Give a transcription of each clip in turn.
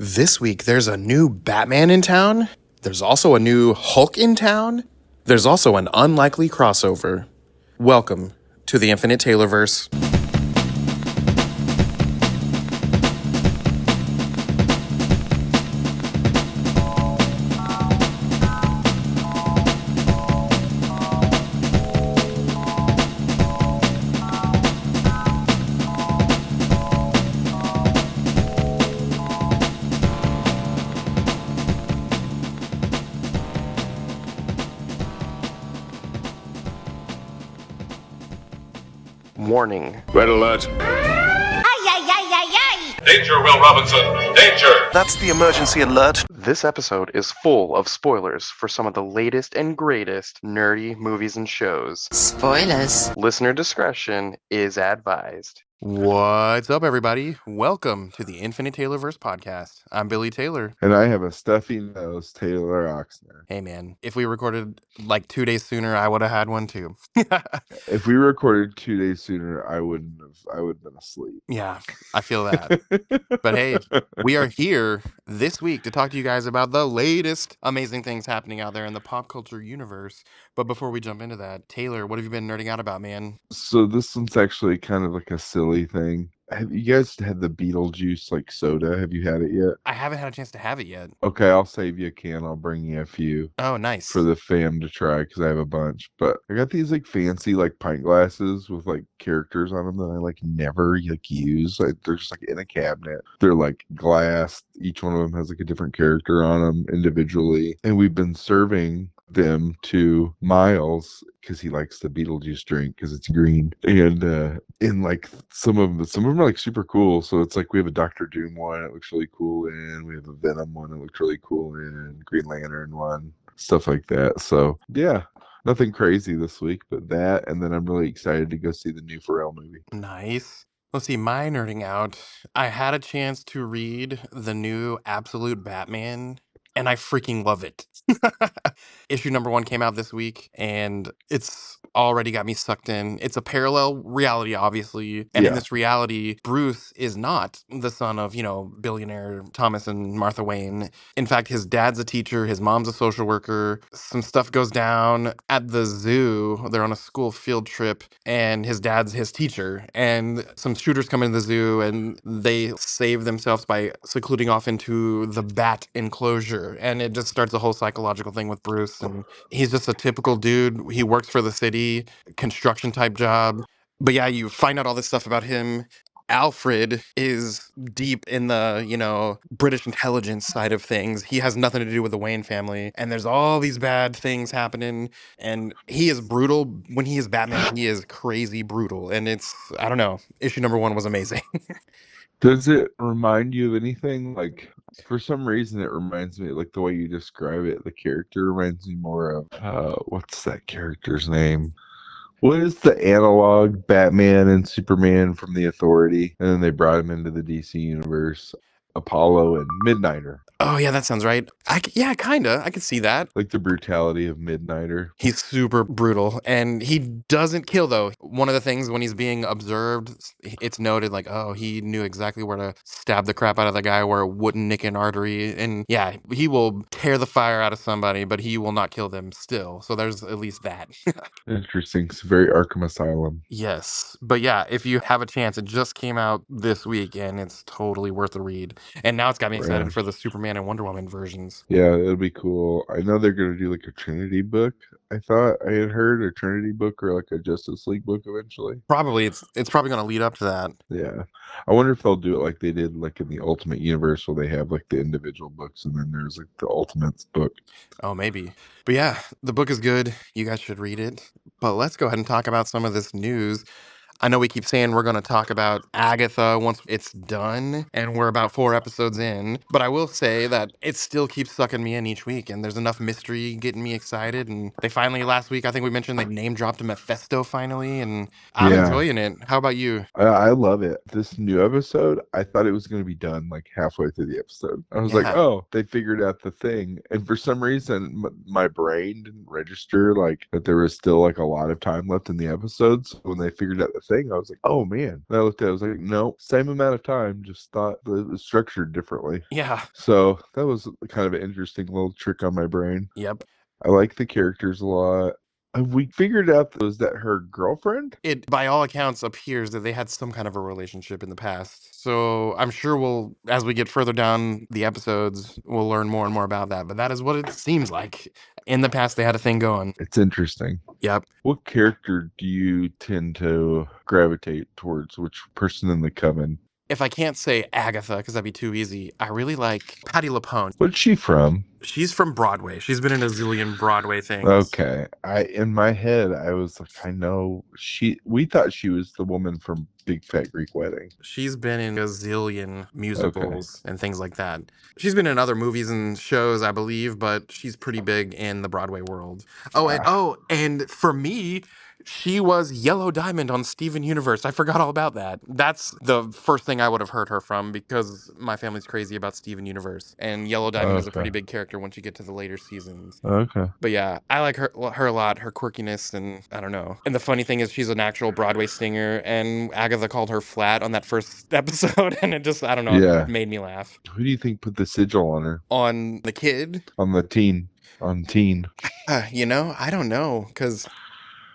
This week, there's a new Batman in town. There's also a new Hulk in town. There's also an unlikely crossover. Welcome to the Infinite Taylorverse. Warning. Red alert. Ay, ay, ay, ay, ay! Danger, Will Robinson. Danger. That's the emergency alert. This episode is full of spoilers for some of the latest and greatest nerdy movies and shows. Spoilers. Listener discretion is advised. What's up, everybody? Welcome to the Infinite Taylorverse podcast. I'm Billy Taylor. And I have a stuffy nose, Taylor Oxner. Hey, man, if we recorded like 2 days sooner, I would have had one too. If we recorded 2 days sooner, I would have been asleep. Yeah, I feel that. But hey, we are here this week to talk to you guys about the latest amazing things happening out there in the pop culture universe. But before we jump into that, Taylor, what have you been nerding out about, man? So this one's actually kind of like a silly thing. Have you guys had the Beetlejuice like soda? Have you had it yet? I haven't had a chance to have it yet. Okay, I'll save you a can. I'll bring you a few Oh, nice. for the fam to try because I have a bunch. But I got these like fancy like pint glasses with like characters on them that I like never like use. Like, they're just like in a cabinet. They're like glass. Each one of them has like a different character on them individually. And we've been serving them to Miles because he likes the Beetlejuice drink because it's green. And in like some of them are like super cool. So it's like we have a Doctor Doom one, it looks really cool, and we have a Venom one, it looks really cool, and Green Lantern one, stuff like that. So yeah, nothing crazy this week, but that, and then I'm really excited to go see the new Pharrell movie. Nice. Let's see, my nerding out. I had a chance to read the new Absolute Batman, and I freaking love it. Issue number 1 came out this week, and it's already got me sucked in. It's a parallel reality, obviously. And in Yeah. this reality, Bruce is not the son of, billionaire Thomas and Martha Wayne. In fact, his dad's a teacher, his mom's a social worker. Some stuff goes down at the zoo. They're on a school field trip, and his dad's his teacher. And some shooters come into the zoo, and they save themselves by secluding off into the bat enclosure. And it just starts a whole psychological thing with Bruce. And he's just a typical dude. He works for the city, construction type job. But yeah, you find out all this stuff about him. Alfred is deep in the, British intelligence side of things. He has nothing to do with the Wayne family. And there's all these bad things happening. And he is brutal. When he is Batman, he is crazy brutal. And I don't know, issue number 1 was amazing. Does it remind you of anything? Like, for some reason, it reminds me, like the way you describe it, the character reminds me more of, what's that character's name? What is the analog Batman and Superman from the Authority? And then they brought him into the DC universe. Apollo and Midnighter. Oh, yeah, that sounds right. Yeah, kind of. I could see that. Like the brutality of Midnighter. He's super brutal, and he doesn't kill, though. One of the things when he's being observed, it's noted, like, oh, he knew exactly where to stab the crap out of the guy where it wouldn't nick an artery. And yeah, he will tear the fire out of somebody, but he will not kill them still. So there's at least that. Interesting. It's very Arkham Asylum. Yes. But yeah, if you have a chance, it just came out this week, and it's totally worth a read. And now it's got me excited Right. for the Superman and Wonder Woman versions. Yeah, it'll be cool. I know they're going to do like a Trinity book. I thought I had heard a Trinity book or like a Justice League book eventually. Probably. It's probably going to lead up to that. Yeah. I wonder if they'll do it like they did like in the Ultimate Universe where they have like the individual books and then there's like the Ultimates book. Oh, maybe. But yeah, the book is good. You guys should read it. But let's go ahead and talk about some of this news. I know we keep saying we're going to talk about Agatha once it's done, and we're about 4 episodes in, but I will say that it still keeps sucking me in each week, and there's enough mystery getting me excited, and they finally, last week, I think we mentioned they name-dropped Mephisto finally, and I'm enjoying it. How about you? I love it. This new episode, I thought it was going to be done like halfway through the episode. I was like, oh, they figured out the thing. And for some reason, my brain didn't register like that there was still like a lot of time left in the episode. So when they figured out the thing. I was like, oh man. And I looked at it, I was like, no, same amount of time, just thought that it was structured differently. Yeah. So that was kind of an interesting little trick on my brain. Yep. I like the characters a lot. Have we figured out that was that her girlfriend? It, by all accounts, appears that they had some kind of a relationship in the past. So I'm sure we'll, as we get further down the episodes, we'll learn more and more about that. But that is what it seems like. In the past, they had a thing going. It's interesting. Yep. What character do you tend to gravitate towards? Which person in the coven? If I can't say Agatha, because that'd be too easy, I really like Patti LuPone. What's she from? She's from Broadway. She's been in a zillion Broadway things. Okay. I in my head I was like, I know we thought she was the woman from Big Fat Greek Wedding. She's been in a zillion Okay. musicals and things like that. She's been in other movies and shows, I believe, but she's pretty big in the Broadway world. Ah, And for me, she was Yellow Diamond on Steven Universe. I forgot all about that. That's the first thing I would have heard her from because my family's crazy about Steven Universe. And Yellow Diamond is a okay. pretty big character once you get to the later seasons. Okay. But yeah, I like her a lot, her quirkiness, and I don't know. And the funny thing is she's an actual Broadway singer, and Agatha called her flat on that first episode, and it just, I don't know, it Yeah. made me laugh. Who do you think put the sigil on her? On the kid, On the teen. On teen. I don't know, because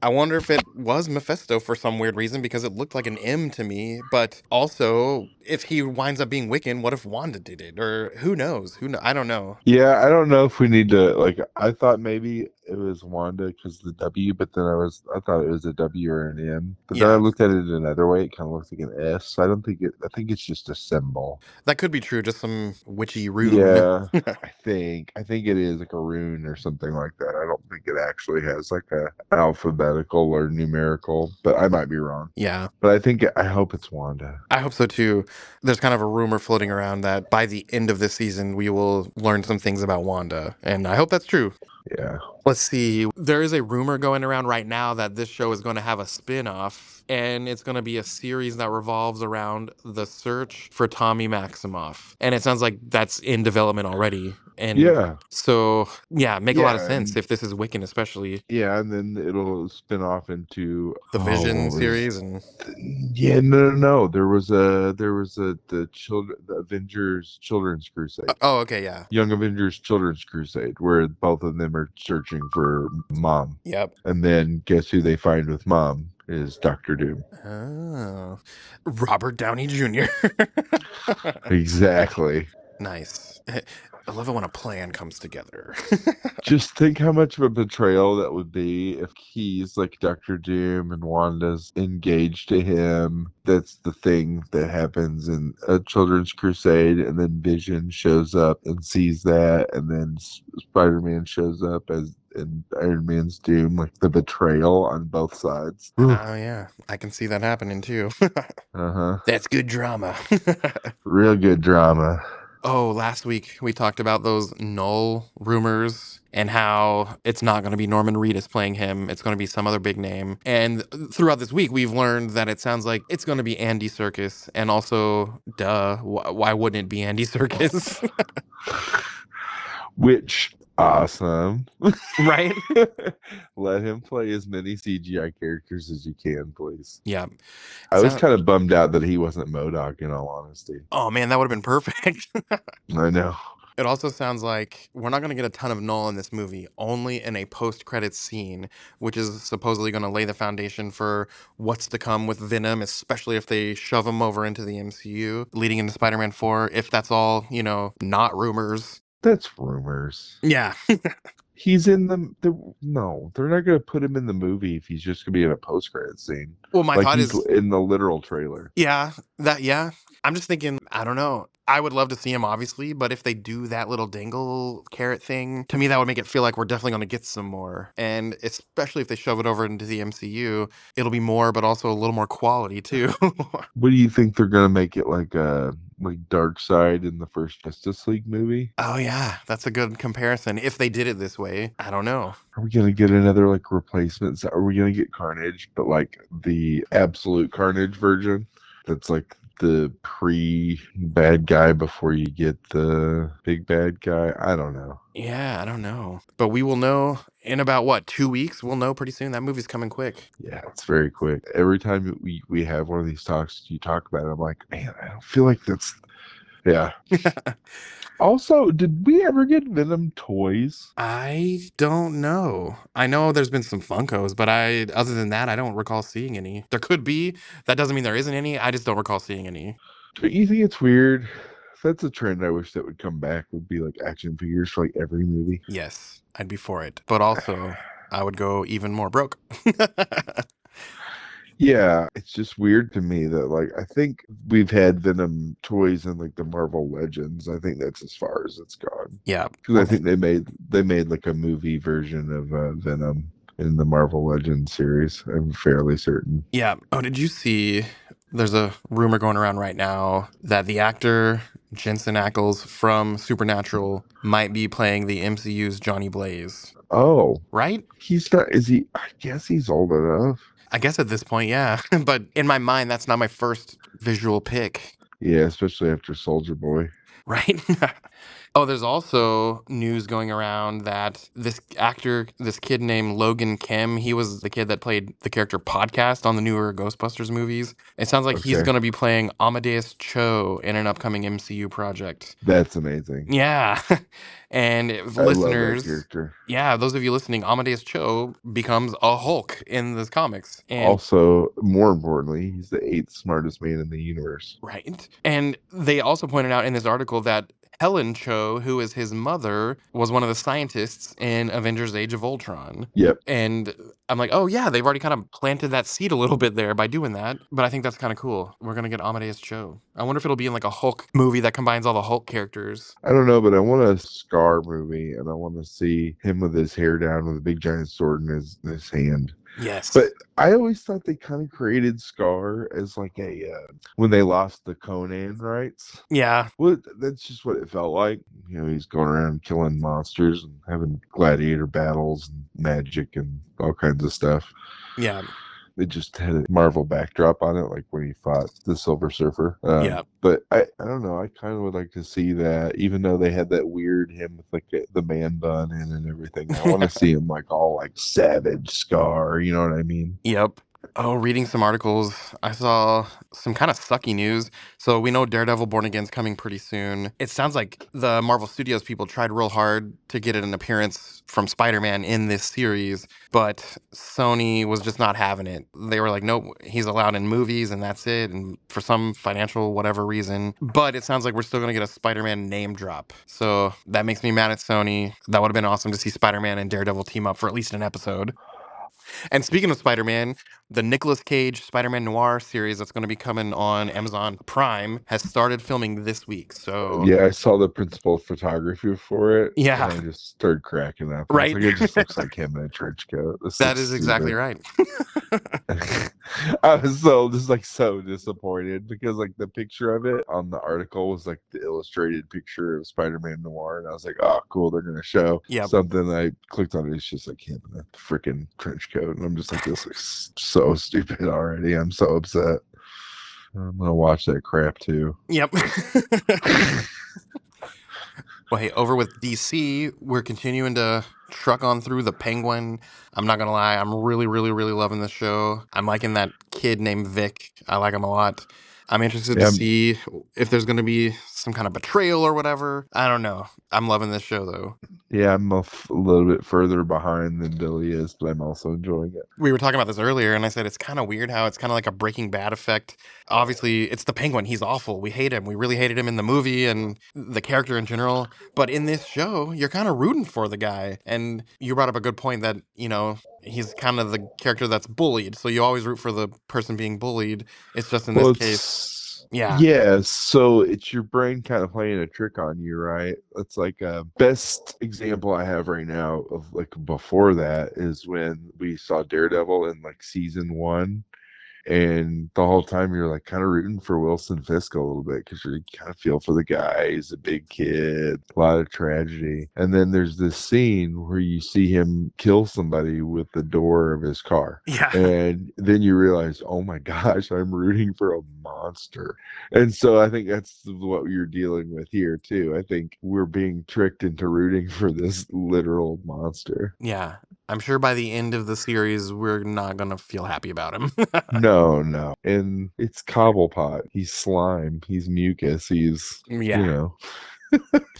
I wonder if it was Mephisto for some weird reason, because it looked like an M to me, but also, if he winds up being Wiccan, what if Wanda did it? Or who knows? I don't know. Yeah, I don't know if we need to like I thought maybe it was Wanda because the W, but then I thought it was a W or an M. But then I Yeah, looked at it another way, it kind of looks like an S. So I think it's just a symbol. that could be true, just some witchy rune. Yeah, I think it is like a rune or something like that. I don't think it actually has like a alphabetical or numerical, but I might be wrong. Yeah. But I hope it's Wanda. I hope so too. There's kind of a rumor floating around that by the end of this season, we will learn some things about Wanda. And I hope that's true. Yeah. Let's see. There is a rumor going around right now that this show is going to have a spin off, and it's going to be a series that revolves around the search for Tommy Maximoff. And it sounds like that's in development already. And Yeah. so, yeah, make a lot of Yeah, sense and if this is Wiccan, especially yeah, and then it'll spin off into the Vision what was series. And yeah, no. There was the Avengers Children's Crusade. oh, okay, yeah. Young Avengers Children's Crusade, where both of them are searching for Mom. Yep. And then guess who they find with Mom is Doctor Doom. Oh, Robert Downey Jr. Exactly. Nice. I love it when a plan comes together. Just think how much of a betrayal that would be if he's like Doctor Doom and Wanda's engaged to him. That's the thing that happens in a Children's Crusade, and then Vision shows up and sees that, and then Spider-Man shows up as in Iron Man's Doom, like the betrayal on both sides. Oh, yeah. I can see that happening too. Uh-huh. That's good drama. Real good drama. Oh, last week we talked about those Null rumors and how it's not going to be Norman Reedus playing him. It's going to be some other big name. And throughout this week, we've learned that it sounds like it's going to be Andy Serkis. And also, duh, why wouldn't it be Andy Serkis? Which, awesome. Right? Let him play as many CGI characters as you can, please. Yeah. I was So, kind of bummed out that he wasn't MODOK, in all honesty. oh man, that would have been perfect. I know. It also sounds like we're not going to get a ton of Null in this movie, only in a post-credits scene, which is supposedly going to lay the foundation for what's to come with Venom, especially if they shove him over into the MCU, leading into Spider-Man 4, if that's all, not rumors. That's rumors. Yeah. He's in no, they're not going to put him in the movie if he's just going to be in a post-credit scene. Well, my Like thought he's is, in the literal trailer. yeah. I'm just thinking, I don't know. I would love to see him, obviously, but if they do that little dangle carrot thing, to me, that would make it feel like we're definitely going to get some more. And especially if they shove it over into the MCU, it'll be more, but also a little more quality, too. What do you think they're going to make it like Darkseid in the first Justice League movie? Oh, yeah. That's a good comparison. If they did it this way, I don't know. Are we going to get another like replacement? Are we going to get Carnage, but like the absolute Carnage version? That's like the pre-bad guy before you get the big bad guy. I don't know. Yeah, I don't know. But we will know in about what, 2 weeks? We'll know pretty soon. That movie's coming quick. Yeah, it's very quick. Every time we have one of these talks, you talk about it, I'm like, man, I don't feel like that's. Yeah. Also, did we ever get Venom toys? I don't know. I know there's been some Funkos, but other than that, I don't recall seeing any. There could be. That doesn't mean there isn't any. I just don't recall seeing any. Don't you think it's weird? That's a trend I wish that would come back. Would be like action figures for like every movie. Yes, I'd be for it. But also, I would go even more broke. Yeah, it's just weird to me that like I think we've had Venom toys in like the Marvel Legends. I think that's as far as it's gone. Yeah. Because I Well, think they made like a movie version of Venom in the Marvel Legends series. I'm fairly certain. yeah. Oh, did you see? There's a rumor going around right now that the actor Jensen Ackles from Supernatural might be playing the MCU's Johnny Blaze, Oh, right? he's not. Is he? I guess he's old enough. I guess at this point, yeah. But in my mind, that's not my first visual pick, Yeah, especially after Soldier Boy. right? Oh, there's also news going around that this actor, this kid named Logan Kim, he was the kid that played the character Podcast on the newer Ghostbusters movies. It sounds like he's Okay, going to be playing Amadeus Cho in an upcoming MCU project. that's amazing. Yeah. And if I love that listeners, character. yeah, those of you listening, Amadeus Cho becomes a Hulk in the comics. And Also, more importantly, he's the eighth smartest man in the universe. right. And they also pointed out in this article that Helen Cho, who is his mother, was one of the scientists in Avengers Age of Ultron. Yep. And I'm like, oh, yeah, they've already kind of planted that seed a little bit there by doing that. But I think that's kind of cool. We're going to get Amadeus Cho. I wonder if it'll be in like a Hulk movie that combines all the Hulk characters. I don't know, but I want a Scar movie, and I want to see him with his hair down with a big giant sword in his hand. But Yes. I always thought they kind of created Scar as like a when they lost the Conan rights. Yeah. Well, that's just what it felt like. You know, he's going around killing monsters and having gladiator battles and magic and all kinds of stuff. Yeah. They just had a Marvel backdrop on it, like when he fought the Silver Surfer. Yeah. But I don't know. I kind of would like to see that, even though they had that weird him with like the man bun in and everything. I want to see him like all like savage Scar. You know what I mean? Yep. Oh, reading some articles, I saw some kind of sucky news. So we know Daredevil Born Again's coming pretty soon. It sounds like the Marvel Studios people tried real hard to get an appearance from Spider-Man in this series, but Sony was just not having it. They were like, nope, he's allowed in movies and that's it. And for some financial whatever reason. But it sounds like we're still going to get a Spider-Man name drop. So that makes me mad at Sony. That would have been awesome to see Spider-Man and Daredevil team up for at least an episode. And speaking of Spider-Man, the Nicolas Cage Spider-Man Noir series that's going to be coming on Amazon Prime has started filming this week. So, Yeah, I saw the principal photography for it, and yeah, I just started cracking up. I was right? like, it just looks like him in a trench coat. This That looks is exactly stupid. right. I was so just like so disappointed because like the picture of it on the article was like the illustrated picture of Spider-Man Noir, and I was like, oh, cool, they're gonna show Yep. something. I clicked on it, it's just like him in a freaking trench coat, and I'm just like, this looks so stupid already. I'm so upset. I'm gonna watch that crap too. Yep. Well, hey, over with DC, we're continuing to truck on through the Penguin. I'm not gonna lie, I'm really, really, really loving this show. I'm liking that kid named Vic. I like him a lot. I'm interested to Yeah, see if there's gonna be some kind of betrayal or whatever. I don't know. I'm loving this show though. yeah, I'm a little bit further behind than Billy is, but I'm also enjoying it. We were talking about this earlier, and I said it's kind of weird how it's kind of like a Breaking Bad effect. Obviously, it's the Penguin. He's awful. We hate him. We really hated him in the movie and the character in general. But in this show, you're kind of rooting for the guy. And you brought up a good point that, he's kind of the character that's bullied. So you always root for the person being bullied. It's just in Well, this case, it's yeah. yeah, so it's your brain kind of playing a trick on you, right? It's like a best example I have right now of like before that is when we saw Daredevil in like season 1 And the whole time you're like kind of rooting for Wilson Fisk a little bit because you kind of feel for the guy. He's a big kid, a lot of tragedy. And then there's this scene where you see him kill somebody with the door of his car. Yeah. And then you realize, oh my gosh, I'm rooting for a monster. And so I think that's what you're dealing with here too. I think we're being tricked into rooting for this literal monster. Yeah. I'm sure by the end of the series, we're not going to feel happy about him. No, no. And it's Cobblepot. He's slime. He's mucus. He's, Yeah.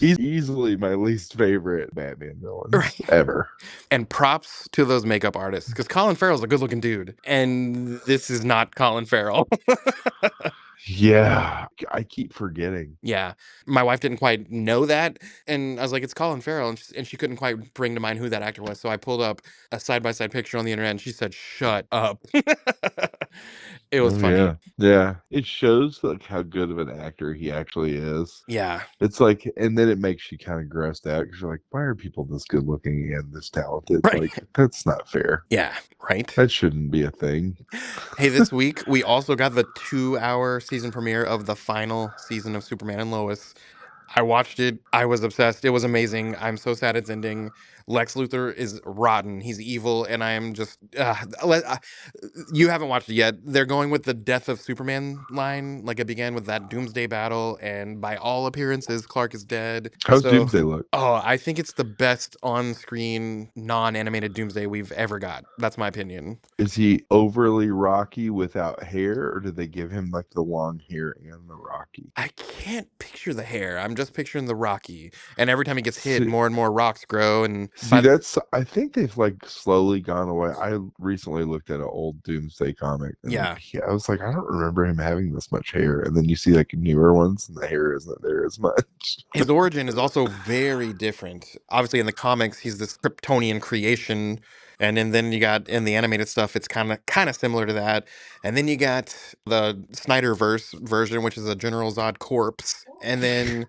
he's easily my least favorite Batman villains Right. ever. And props to those makeup artists because Colin Farrell's a good looking dude. And this is not Colin Farrell. Yeah, I keep forgetting. Yeah. My wife didn't quite know that. And I was like, it's Colin Farrell. And she couldn't quite bring to mind who that actor was. So I pulled up a side by side picture on the internet and she said, shut up. It was Oh funny. yeah. Yeah. It shows like how good of an actor he actually is. Yeah. It's like, and then it makes you kind of grossed out because you're like, why are people this good looking and this talented? Right. Like, that's not fair. Yeah. Right. That shouldn't be a thing. Hey, this week we also got the 2-hour season premiere of the final season of Superman and Lois. I watched it. I was obsessed. It was amazing. I'm so sad it's ending. Lex Luthor is rotten. He's evil, and I am just. You haven't watched it yet. They're going with the death of Superman line. Like it began with that Doomsday battle, and by all appearances, Clark is dead. How's So, Doomsday look? oh, I think it's the best on-screen non-animated Doomsday we've ever got. That's my opinion. Is he overly rocky without hair, or did they give him like the long hair and the rocky? I can't picture the hair. I'm just picturing the Rocky. And every time he gets hit, See, more and more rocks grow. And see, but that's I think they've like slowly gone away. I recently looked at an old Doomsday comic, and yeah, I was like, I don't remember him having this much hair. And then you see like newer ones, and the hair isn't there as much. his origin is also very different. Obviously, in the comics, he's this Kryptonian creation. And then you got in the animated stuff, it's kind of similar to that. And then you got the Snyderverse version, which is a General Zod corpse. And then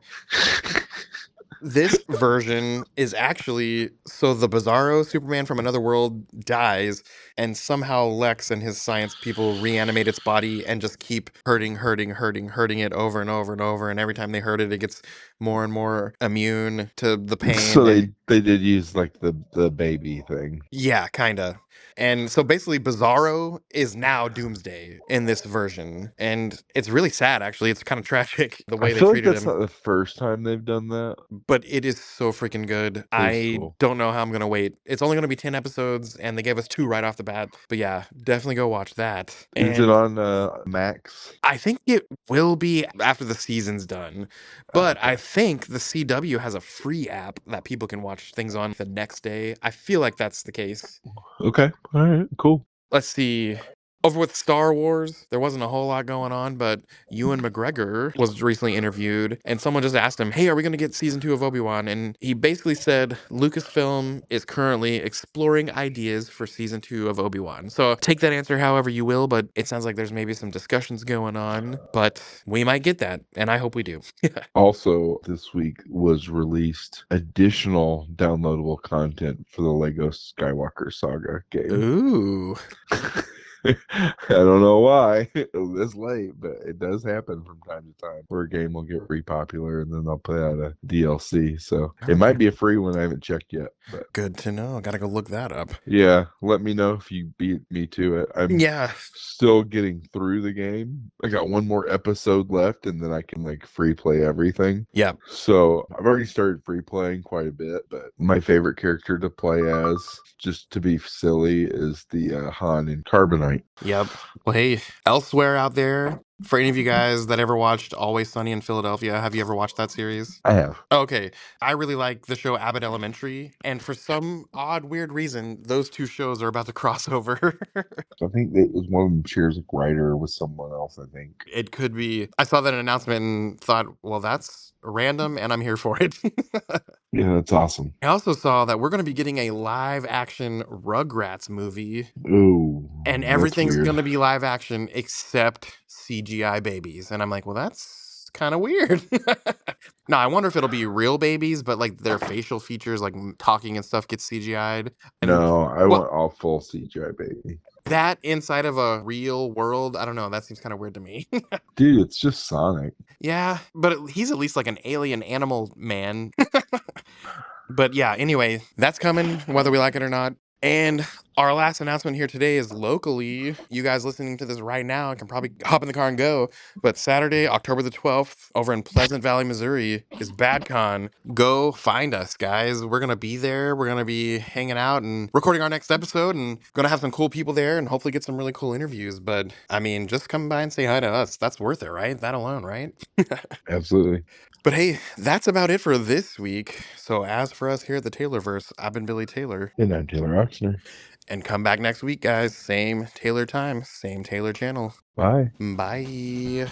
this version is actually so the Bizarro Superman from another world dies, and somehow Lex and his science people reanimate its body and just keep hurting it over and over and over. And every time they hurt it, it gets more and more immune to the pain. So And they did use like the baby thing. yeah, kinda. And so basically, Bizarro is now Doomsday in this version, and it's really sad. Actually, it's kind of tragic the I way they feel like treated that's him. not the first time they've done that. But it is so freaking good. It is I cool. don't know how I'm gonna wait. It's only gonna be 10 episodes, and they gave us 2 right off the bat. But yeah, definitely go watch that. Is it And on Max? I think it will be after the season's done. But I Okay. think the CW has a free app that people can watch things on the next day. I feel like that's the case. Okay. All right. Cool. Let's see. Over with Star Wars, there wasn't a whole lot going on, but Ewan McGregor was recently interviewed, and someone just asked him, "Hey, are we going to get season 2 of Obi-Wan?" And he basically said Lucasfilm is currently exploring ideas for season 2 of Obi-Wan. So take that answer however you will, but it sounds like there's maybe some discussions going on, but we might get that, and I hope we do. Also, this week was released additional downloadable content for the Lego Skywalker Saga game. Ooh. I don't know why it was this late, but it does happen from time to time where a game will get repopular and then they'll put out a DLC. So it might be a free one. I haven't checked yet, but Good to know. Gotta go look that up. yeah, let me know if you beat me to it. I'm Yeah. still getting through the game. I got one more episode left and then I can like free play everything. Yeah. So I've already started free playing quite a bit, but my favorite character to play as, just to be silly, is the Han in Carbonite. Yep. Well, hey, elsewhere out there, for any of you guys that ever watched Always Sunny in Philadelphia, have you ever watched that series? I have. Okay. I really like the show Abbott Elementary, and for some odd, weird reason, those two shows are about to cross over. I think it was one of them shares a writer with someone else, I think. It could be. I saw that announcement and thought, well, that's random, and I'm here for it. Yeah, that's awesome. I also saw that we're going to be getting a live action Rugrats movie. Ooh, And that's everything's weird. gonna be live action except CGI babies. And I'm like, well, that's kind of weird. Now, I wonder if it'll be real babies, but like their facial features, like talking and stuff, gets CGI'd. And No, I well, want all full CGI, baby. that inside of a real world, I don't know. That seems kind of weird to me. Dude, it's just Sonic. Yeah, but he's at least like an alien animal man. But yeah, anyway, that's coming whether we like it or not. And our last announcement here today is locally. You guys listening to this right now can probably hop in the car and go. But Saturday, October the 12th, over in Pleasant Valley, Missouri, is BadCon. Go find us, guys. We're going to be there. We're going to be hanging out and recording our next episode and going to have some cool people there and hopefully get some really cool interviews. But I mean, just come by and say hi to us. That's worth it, right? That alone, right? Absolutely. But hey, that's about it for this week. So as for us here at the Taylorverse, I've been Billy Taylor. And I'm Taylor Oxner. And come back next week, guys. Same Taylor time, same Taylor channel. Bye. Bye.